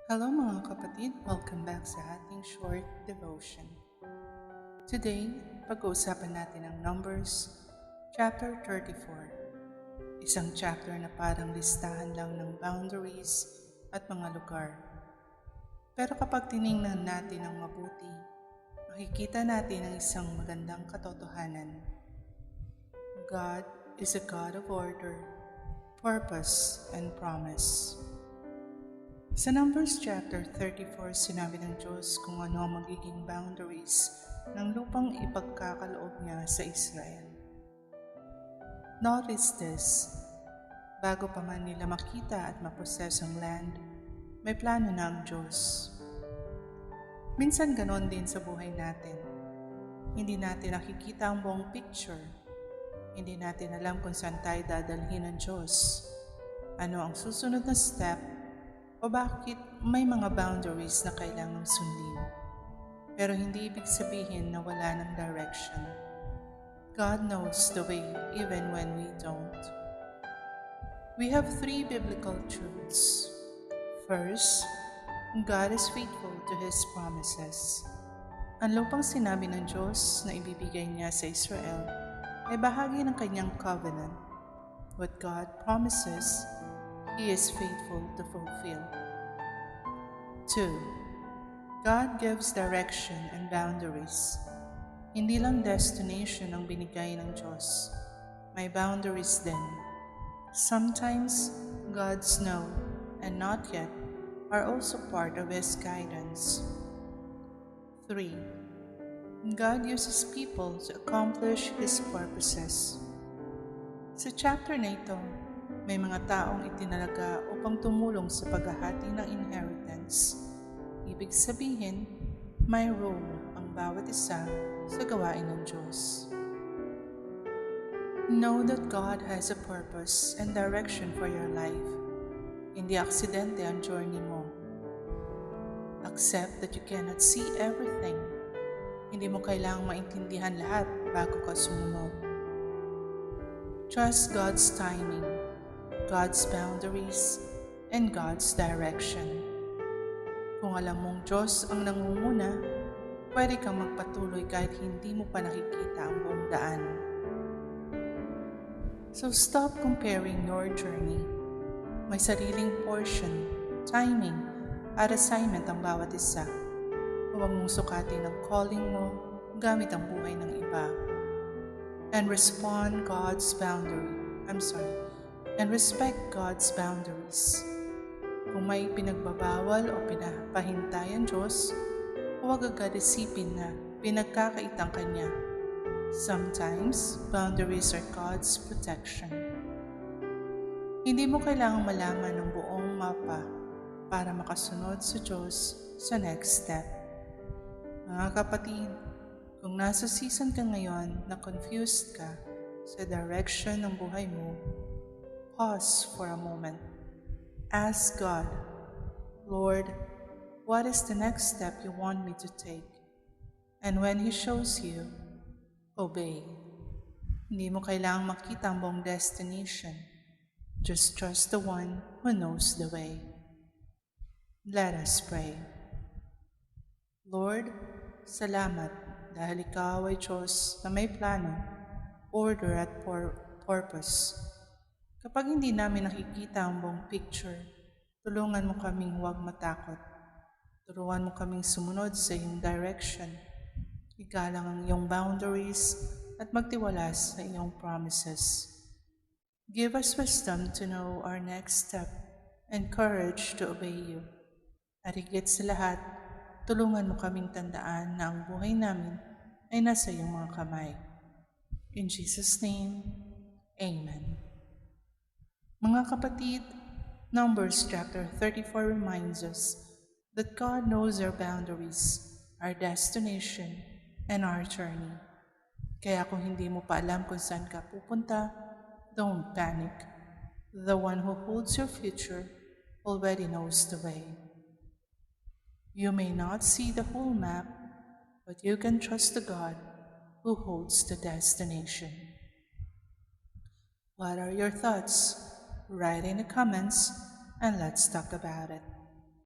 Hello mga kapatid, welcome back sa ating short devotion. Today, pag-uusapan natin ang Numbers, chapter 34. Isang chapter na parang listahan lang ng boundaries at mga lugar. Pero kapag tiningnan natin ang mabuti, makikita natin ang isang magandang katotohanan. God is a God of order, purpose, and promise. Sa Numbers chapter 34, sinabi ng Diyos kung ano ang magiging boundaries ng lupang ipagkakaloob niya sa Israel. Notice this, bago pa man nila makita at maproses ang land, may plano na ang Diyos. Minsan ganon din sa buhay natin. Hindi natin nakikita ang buong picture. Hindi natin alam kung saan tayo dadalhin ng Diyos. Ano ang susunod na step o bakit may mga boundaries na kailangang sundin. Pero hindi ibig sabihin na wala ng direction. God knows the way even when we don't. We have three biblical truths. First, God is faithful to His promises. Ang lupang sinabi ng Diyos na ibibigay niya sa Israel ay bahagi ng kanyang covenant. What God promises, He is faithful to fulfill. 2. God gives direction and boundaries. Hindi lang destination ang binigay ng Diyos. May boundaries din. Sometimes, God's no and not yet are also part of His guidance. 3. God uses people to accomplish His purposes. Sa chapter na ito, may mga taong itinalaga upang tumulong sa paghahati ng inheritance. Ibig sabihin, may role ang bawat isa sa gawain ng Diyos. Know that God has a purpose and direction for your life. Hindi aksidente ang journey mo. Accept that you cannot see everything. Hindi mo kailangang maintindihan lahat bago ka sumunod. Trust God's timing, God's boundaries, and God's direction. Kung alam mong Diyos ang nangunguna, pwede kang magpatuloy kahit hindi mo pa nakikita ang buong daan. So stop comparing your journey. May sariling portion, timing, at assignment ang bawat isa. Huwag mong sukatin ang calling mo gamit ang buhay ng iba. And respect God's boundaries. Kung may pinagbabawal o pinapahintay ang Diyos, huwag agad isipin na pinagkakaitang Kanya. Sometimes, boundaries are God's protection. Hindi mo kailangang malaman ang buong mapa para makasunod sa Diyos sa next step. Mga kapatid, kung nasa season ka ngayon na confused ka sa direction ng buhay mo, pause for a moment. Ask God, Lord, what is the next step you want me to take? And when He shows you, obey. Hindi mo kailangang makita ang buong destination. Just trust the one who knows the way. Let us pray. Lord, salamat dahil Ikaw ay Diyos na may plano, order at purpose. Kapag hindi namin nakikita ang buong picture, tulungan mo kaming huwag matakot. Turuan mo kaming sumunod sa iyong direction. Igalang ang iyong boundaries at magtiwala sa iyong promises. Give us wisdom to know our next step and courage to obey you. At higit sa lahat, tulungan mo kaming tandaan na ang buhay namin ay nasa iyong mga kamay. In Jesus' name, Amen. Mga kapatid, Numbers chapter 34 reminds us that God knows our boundaries, our destination, and our journey. Kaya kung hindi mo pa alam kung saan ka pupunta, don't panic. The one who holds your future already knows the way. You may not see the whole map, but you can trust the God who holds the destination. What are your thoughts? Write in the comments and let's talk about it.